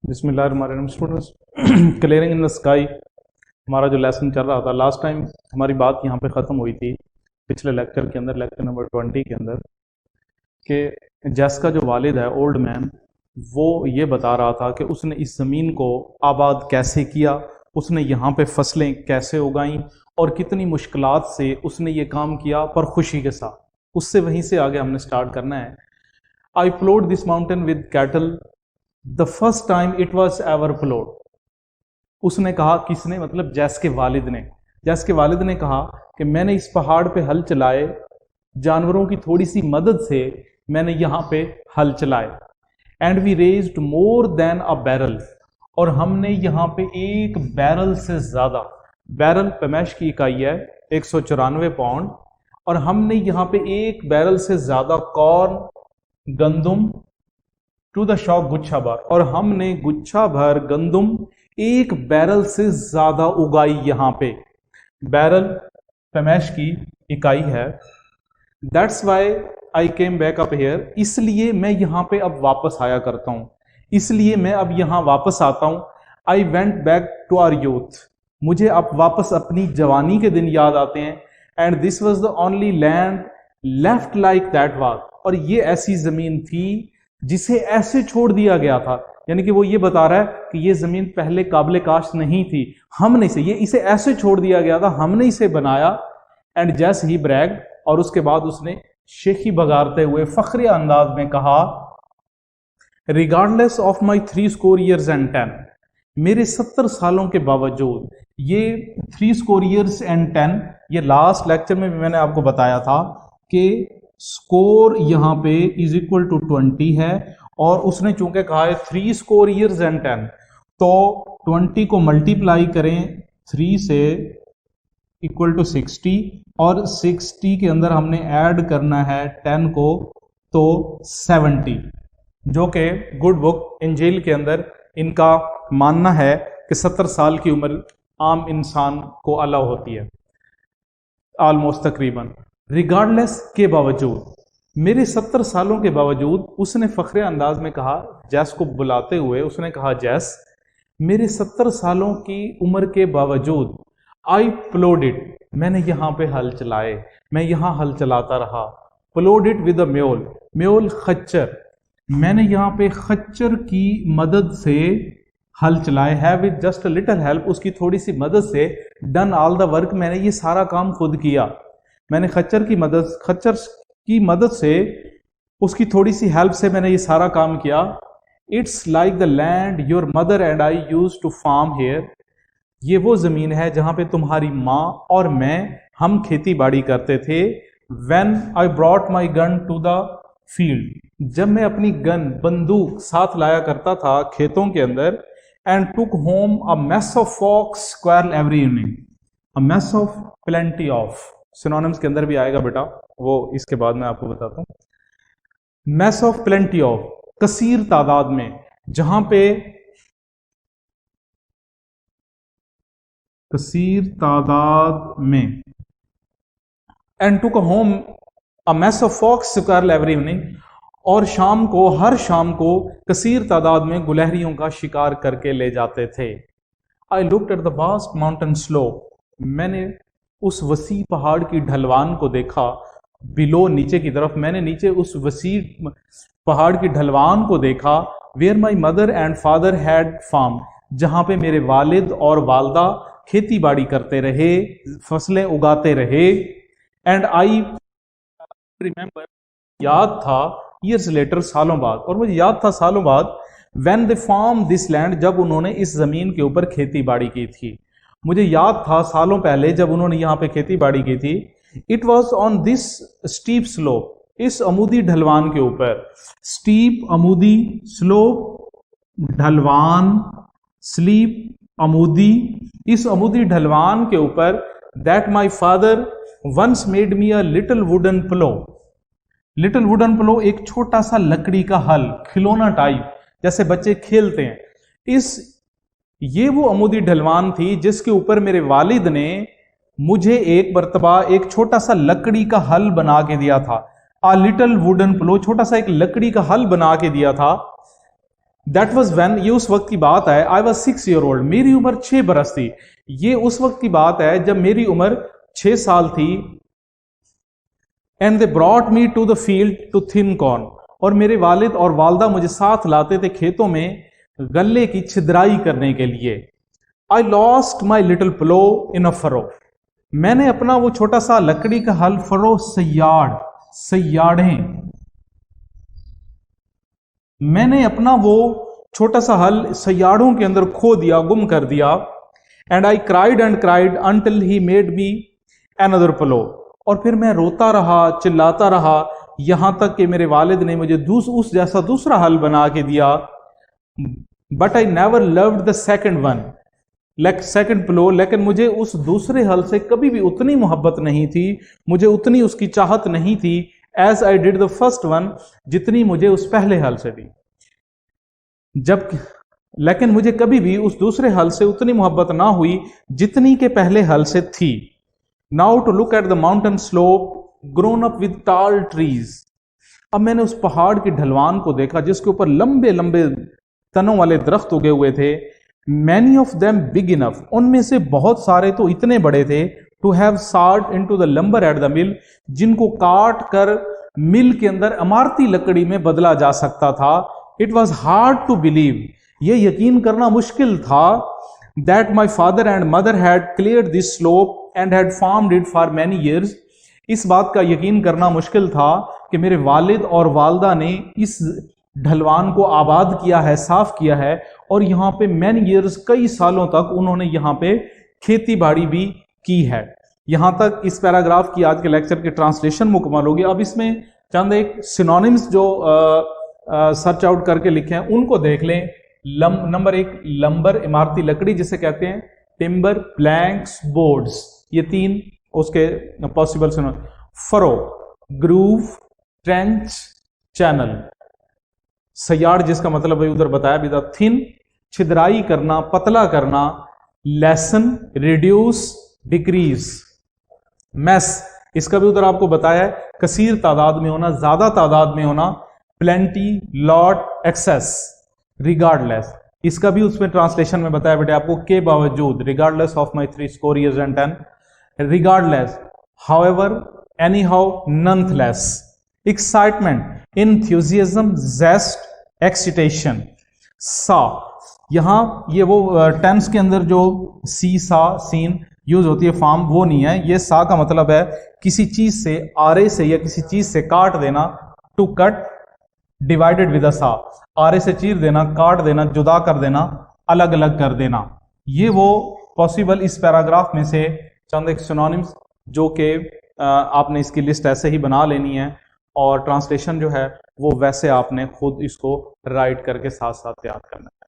बिस्मिल्लाहिर्रहमानिर्रहीम students, clearing in the sky हमारा जो लेसन चल रहा था। लास्ट टाइम हमारी बात यहाँ पे ख़त्म हुई थी पिछले लेक्चर के अंदर, लेक्चर नंबर 20 के अंदर, कि जैस का जो वालिद है ओल्ड मैन, वो ये बता रहा था कि उसने इस ज़मीन को आबाद कैसे किया, उसने यहाँ पे फसलें कैसे उगाई और कितनी मुश्किलात से उसने ये काम किया पर खुशी के साथ। उससे वहीं से आगे हमने स्टार्ट करना है। I ploughed this mountain with cattle the first time it was ever ploughed. उसने कहा, किसने? मतलब जैस के वालिद ने। जैस के वालिद ने कहा कि मैंने इस पहाड़ पे हल चलाए, जानवरों की थोड़ी सी मदद से मैंने यहाँ पे हल चलाए। And we raised more than a barrel, और हमने यहाँ पे एक बैरल से ज्यादा, बैरल पैमाइश की इकाई है 194 पाउंड, और हमने यहाँ पे एक बैरल से ज्यादा कॉर्न, गंदुम टू द शॉप गुच्छा भर, और हमने गुच्छा भर गंदुम एक बैरल से ज्यादा उगाई। यहाँ पे बैरल पैमाइश की इकाई है। That's why I came back up here, इसलिए मैं यहाँ पे अब वापस आया करता हूँ, इसलिए मैं अब यहाँ वापस आता हूँ। I went back to our youth, मुझे अब वापस अपनी जवानी के दिन याद आते हैं। And this was the only land left like that was, और ये ऐसी जमीन थी जिसे ऐसे छोड़ दिया गया था। यानी कि वो ये बता रहा है कि ये जमीन पहले काबिल काश्त नहीं थी, हमने इसे ऐसे छोड़ दिया गया था, हमने इसे बनाया। एंड जैस ही ब्रैग, और उसके बाद उसने शेखी बगारते हुए फख्रिया अंदाज में कहा, regardless of my 60 years and 10, मेरे 70 सालों के बावजूद, ये 60 years and 10, ये लास्ट लेक्चर में भी मैंने आपको बताया था कि स्कोर यहाँ पे इज इक्वल टू 20 है, और उसने चूंकि कहा है 60 years and 10, तो 20 को मल्टीप्लाई करें 3 से इक्वल टू 60, और 60 के अंदर हमने ऐड करना है 10 को, तो 70, जो कि गुड बुक इंजील के अंदर इनका मानना है कि 70 साल की उम्र आम इंसान को अलाउ होती है, ऑलमोस्ट तकरीबन। रिगार्डलेस के बावजूद, मेरे 70 सालों के बावजूद, उसने फख्रे अंदाज में कहा, जैस को बुलाते हुए उसने कहा, जैस मेरे 70 सालों की उम्र के बावजूद आई प्लोड इट, मैंने यहाँ पे हल चलाए, मैं यहाँ हल चलाता रहा। प्लोड इट विद अ म्योल, म्योल खच्चर, मैंने यहाँ पे खच्चर की मदद से हल चलाए। है with just a little help, उसकी थोड़ी सी मदद से। डन ऑल द वर्क, मैंने ये सारा काम खुद किया, मैंने खच्चर की मदद से, उसकी थोड़ी सी हेल्प से मैंने ये सारा काम किया। It's like the land your mother and I use to farm here, ये वो जमीन है जहां पे तुम्हारी माँ और मैं, हम खेती बाड़ी करते थे। When I brought my gun to the field, जब मैं अपनी गन, बंदूक साथ लाया करता था खेतों के अंदर। And took home a mess of fox squirrel every evening, a mess of plenty of, synonyms के अंदर भी आएगा बेटा, वो इसके बाद मैं आपको बताता हूं। मैस ऑफ प्लेंटी ऑफ, कसीर तादाद में, जहां पे कसीर तादाद में। And took home a mess of fox squirrel every evening, और शाम को, हर शाम को कसीर तादाद में गुलहरियों का शिकार करके ले जाते थे। I looked at the vast mountain slope, मैंने उस वसी पहाड़ की ढलवान को देखा। बिलो, नीचे की तरफ, मैंने नीचे उस वसी पहाड़ की ढलवान को देखा। Where my mother and father had farm, जहां पे मेरे वालिद और वालदा खेती बाड़ी करते रहे, फसलें उगाते रहे। एंड आई रिमेंबर, याद था, ईयर्स लेटर, सालों बाद, और मुझे याद था सालों बाद, when they farm this land, जब उन्होंने इस जमीन के ऊपर खेती बाड़ी की थी। मुझे याद था सालों पहले जब उन्होंने यहाँ पे खेती बाड़ी की थी। It was on this steep slope, इस अमूदी ढलवान के ऊपर, स्टीप अमूदी, स्लोप ढलवान, स्लीप अमूदी, इस अमूदी ढलवान के ऊपर, that my father once made me a little wooden plough. Little wooden plough एक छोटा सा लकड़ी का हल, खिलौना टाइप, जैसे बच्चे खेलते हैं। ये वो अमूदी ढलवान थी जिसके ऊपर मेरे वालिद ने मुझे एक मर्तबा एक छोटा सा लकड़ी का हल बना के दिया था। अ लिटिल वुडन प्लो, छोटा सा एक लकड़ी का हल बना के दिया था। दैट वॉज वेन, ये उस वक्त की बात है, आई वॉज 6 year old, मेरी उम्र 6 बरस थी। ये उस वक्त की बात है जब मेरी उम्र 6 साल थी। And they brought me to the field to thin corn, और मेरे वालिद और वालदा मुझे साथ लाते थे खेतों में गल्ले की छिद्राई करने के लिए। I lost my little plough in a furrow, मैंने अपना वो छोटा सा लकड़ी का हल, फरो सयाड़ें, मैंने अपना वो छोटा सा हल सयाड़ों के अंदर खो दिया, गुम कर दिया। And I cried and cried until he made me another plough, और फिर मैं रोता रहा, चिल्लाता रहा, यहां तक कि मेरे वालिद ने मुझे उस जैसा दूसरा हल बना के दिया। But I never loved the second one, second plough, लेकिन मुझे उस दूसरे हल से कभी भी उतनी मोहब्बत नहीं थी, मुझे उतनी उसकी चाहत नहीं थी, as I did the first one, जितनी मुझे उस पहले हल से थी। लेकिन मुझे कभी भी उस दूसरे हल से उतनी मोहब्बत ना हुई जितनी के पहले हल से थी। Now to look at the mountain slope grown up with tall trees, अब मैंने उस पहाड़ की ढलवान को देखा जिसके ऊपर लंबे लंबे तनों वाले दरख्त उगे हुए थे। Many of them big enough, उनमें से बहुत सारे तो इतने बड़े थे, to have sawed into the lumber at the mill, जिनको काट कर मिल के अंदर इमारती लकड़ी में बदला जा सकता था। It was hard to believe, ये यकीन करना मुश्किल था, that my father and mother had cleared this slope and had farmed it for many years, इस बात का यकीन करना मुश्किल था कि मेरे वालिद और वालदा ने इस ढलवान को आबाद किया है, साफ किया है, और यहाँ पे मैनी ईयर्स, कई सालों तक उन्होंने यहाँ पे खेती बाड़ी भी की है। यहां तक इस पैराग्राफ की आज के लेक्चर की ट्रांसलेशन मुकम्मल होगी। अब इसमें चंद एक सिनोनिम्स जो सर्च आउट करके लिखे हैं उनको देख लें। नंबर 1 लंबर, इमारती लकड़ी जिसे कहते हैं, टिम्बर, प्लैंक्स, बोर्ड्स, ये 3 उसके possible synonym. Furrow, groove, trench, channel, सयाड़ जिसका मतलब है उधर बताया भी था, थिन छिद्राई करना, पतला करना, लेसन, रिड्यूस, डिक्रीज, मैस इसका भी उधर आपको बताया है, कसीर तादाद में होना, ज्यादा तादाद में होना, प्लेंटी, लॉट, एक्सेस, रिगार्डलेस, इसका भी उसमें ट्रांसलेशन में बताया बेटे आपको, के बावजूद, regardless of my 3 score years and 10, regardless, however, anyhow, nonetheless, excitement, enthusiasm, zest, excitation. सा, यहां ये वो टेंस के अंदर जो सी, सा, सीन यूज होती है, फॉर्म वो नहीं है। ये सा का मतलब है किसी चीज से, आरे से या किसी चीज से काट देना, to cut, divided with a saw, आरे से चीर देना, काट देना, जुदा कर देना, अलग अलग कर देना। ये वो पॉसिबल इस पैराग्राफ में से चंद एक सिनोनिम्स जो कि आपने इसकी लिस्ट ऐसे ही बना लेनी है, और ट्रांसलेशन जो है वो वैसे आपने खुद इसको राइट करके साथ साथ याद करना है।